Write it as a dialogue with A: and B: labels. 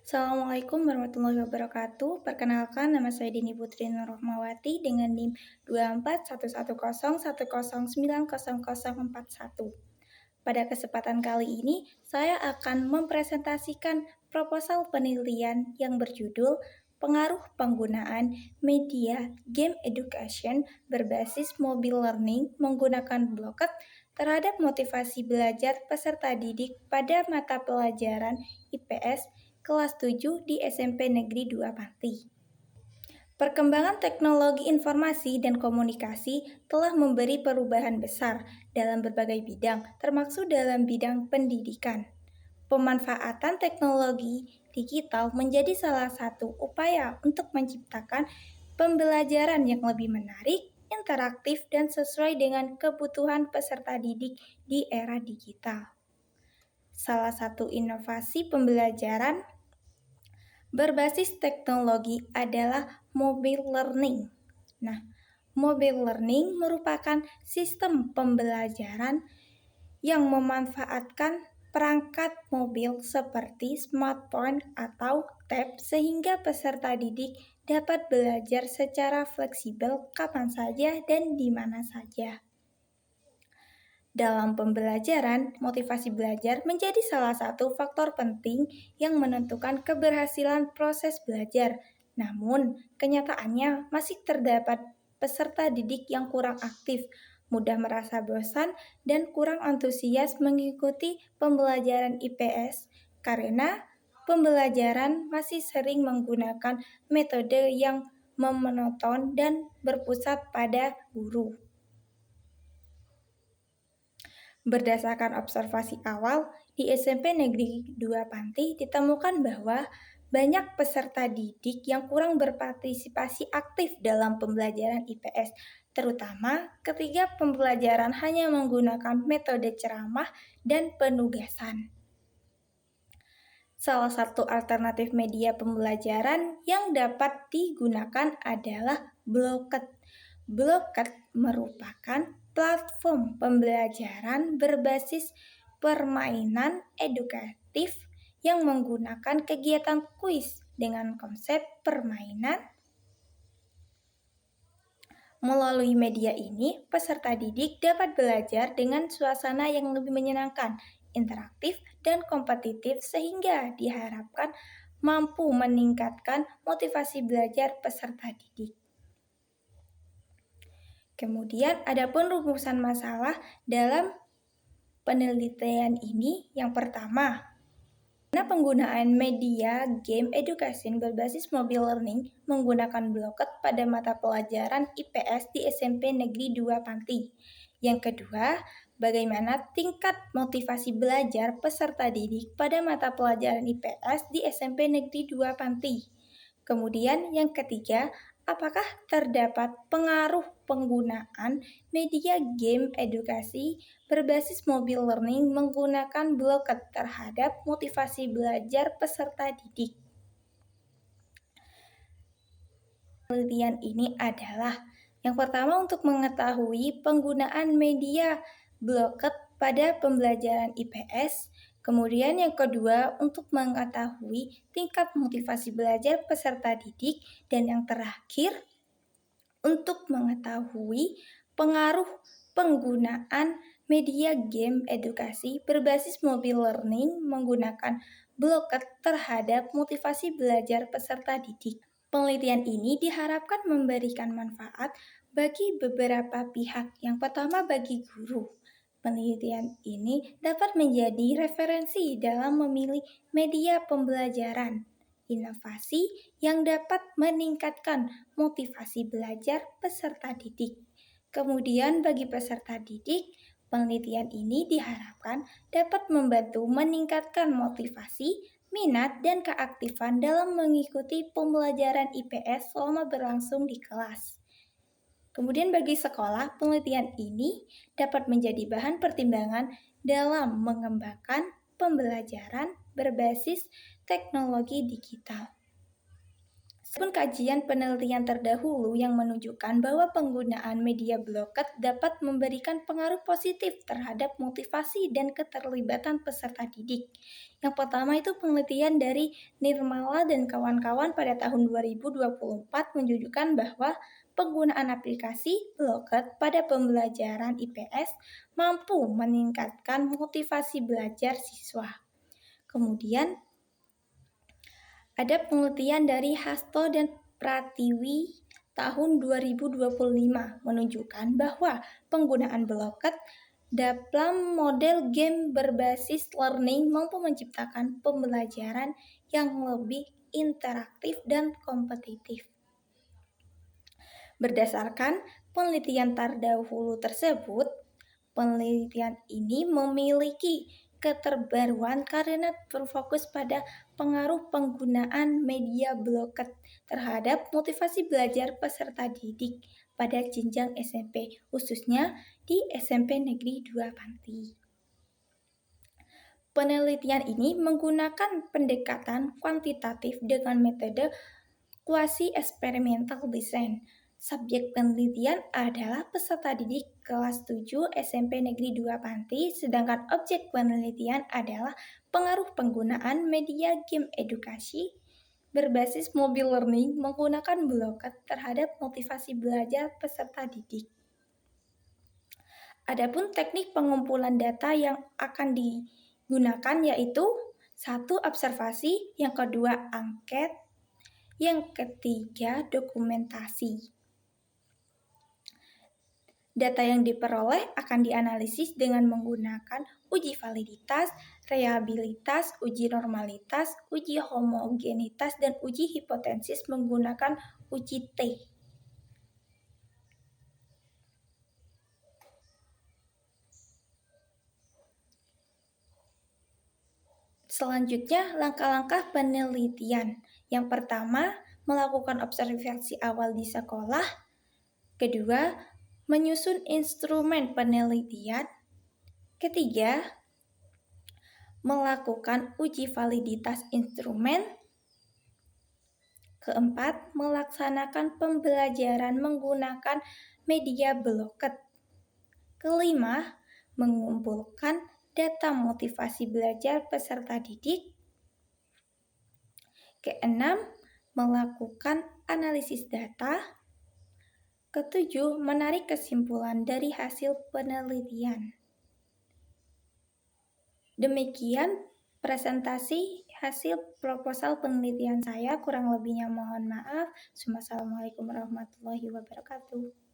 A: Assalamualaikum warahmatullahi wabarakatuh. Perkenalkan, nama saya Dini Putri Nurrohmawati dengan NIM 2411010900041. Pada kesempatan kali ini, saya akan mempresentasikan proposal penelitian yang berjudul Pengaruh Penggunaan Media Game Education berbasis Mobile Learning menggunakan Blocket terhadap motivasi belajar peserta didik pada mata pelajaran IPS kelas 7 di SMP Negeri 2 Pati. Perkembangan teknologi informasi dan komunikasi telah memberi perubahan besar dalam berbagai bidang, termasuk dalam bidang pendidikan. Pemanfaatan teknologi digital menjadi salah satu upaya untuk menciptakan pembelajaran yang lebih menarik, interaktif, dan sesuai dengan kebutuhan peserta didik di era digital. Salah satu inovasi pembelajaran berbasis teknologi adalah mobile learning. Nah, mobile learning merupakan sistem pembelajaran yang memanfaatkan perangkat mobil seperti smartphone atau tab sehingga peserta didik dapat belajar secara fleksibel kapan saja dan di mana saja. Dalam pembelajaran, motivasi belajar menjadi salah satu faktor penting yang menentukan keberhasilan proses belajar. Namun, kenyataannya masih terdapat peserta didik yang kurang aktif, mudah merasa bosan, dan kurang antusias mengikuti pembelajaran IPS karena pembelajaran masih sering menggunakan metode yang monoton dan berpusat pada guru. Berdasarkan observasi awal, di SMP Negeri 2 Panti ditemukan bahwa banyak peserta didik yang kurang berpartisipasi aktif dalam pembelajaran IPS, terutama ketika pembelajaran hanya menggunakan metode ceramah dan penugasan. Salah satu alternatif media pembelajaran yang dapat digunakan adalah Blocket. Blocket merupakan platform pembelajaran berbasis permainan edukatif yang menggunakan kegiatan kuis dengan konsep permainan. Melalui media ini, peserta didik dapat belajar dengan suasana yang lebih menyenangkan, interaktif, dan kompetitif sehingga diharapkan mampu meningkatkan motivasi belajar peserta didik. Kemudian, adapun rumusan masalah dalam penelitian ini yang pertama, karena penggunaan media game education berbasis mobile learning menggunakan Blocket pada mata pelajaran IPS di SMP Negeri 2 Panti. Yang kedua, bagaimana tingkat motivasi belajar peserta didik pada mata pelajaran IPS di SMP Negeri 2 Panti. Kemudian yang ketiga, apakah terdapat pengaruh penggunaan media game edukasi berbasis mobile learning menggunakan Blocket terhadap motivasi belajar peserta didik? Penelitian ini adalah yang pertama untuk mengetahui penggunaan media Blocket pada pembelajaran IPS. Kemudian yang kedua untuk mengetahui tingkat motivasi belajar peserta didik. Dan yang terakhir untuk mengetahui pengaruh penggunaan media game edukasi berbasis mobile learning menggunakan Blocket terhadap motivasi belajar peserta didik. Penelitian ini diharapkan memberikan manfaat bagi beberapa pihak. Yang pertama bagi guru. Penelitian ini dapat menjadi referensi dalam memilih media pembelajaran, inovasi yang dapat meningkatkan motivasi belajar peserta didik. Kemudian bagi peserta didik, penelitian ini diharapkan dapat membantu meningkatkan motivasi, minat, dan keaktifan dalam mengikuti pembelajaran IPS selama berlangsung di kelas. Kemudian bagi sekolah, penelitian ini dapat menjadi bahan pertimbangan dalam mengembangkan pembelajaran berbasis teknologi digital. Meskipun kajian penelitian terdahulu yang menunjukkan bahwa penggunaan media blocket dapat memberikan pengaruh positif terhadap motivasi dan keterlibatan peserta didik. Yang pertama itu penelitian dari Nirmala dan kawan-kawan pada tahun 2024 menunjukkan bahwa penggunaan aplikasi blocket pada pembelajaran IPS mampu meningkatkan motivasi belajar siswa. Kemudian ada penelitian dari Hasto dan Pratiwi tahun 2025 menunjukkan bahwa penggunaan blocket dalam model game berbasis learning mampu menciptakan pembelajaran yang lebih interaktif dan kompetitif. Berdasarkan penelitian terdahulu tersebut, penelitian ini memiliki keterbaruan karena berfokus pada pengaruh penggunaan media blocket terhadap motivasi belajar peserta didik pada jenjang SMP, khususnya di SMP Negeri 2 Panti. Penelitian ini menggunakan pendekatan kuantitatif dengan metode quasi eksperimental design. Subjek penelitian adalah peserta didik kelas 7 SMP Negeri 2 Panti, sedangkan objek penelitian adalah pengaruh penggunaan media game edukasi berbasis mobile learning menggunakan blocket terhadap motivasi belajar peserta didik. Adapun teknik pengumpulan data yang akan digunakan yaitu 1. Observasi, yang kedua angket, yang ketiga dokumentasi. Data yang diperoleh akan dianalisis dengan menggunakan uji validitas, reliabilitas, uji normalitas, uji homogenitas, dan uji hipotesis menggunakan uji T. Selanjutnya, langkah-langkah penelitian. Yang pertama, melakukan observasi awal di sekolah. Kedua, menyusun instrumen penelitian. Ketiga, melakukan uji validitas instrumen. Keempat, melaksanakan pembelajaran menggunakan media blocket. Kelima, mengumpulkan data motivasi belajar peserta didik. Keenam, melakukan analisis data. Ketujuh, menarik kesimpulan dari hasil penelitian. Demikian presentasi hasil proposal penelitian saya, kurang lebihnya mohon maaf. Wassalamualaikum warahmatullahi wabarakatuh.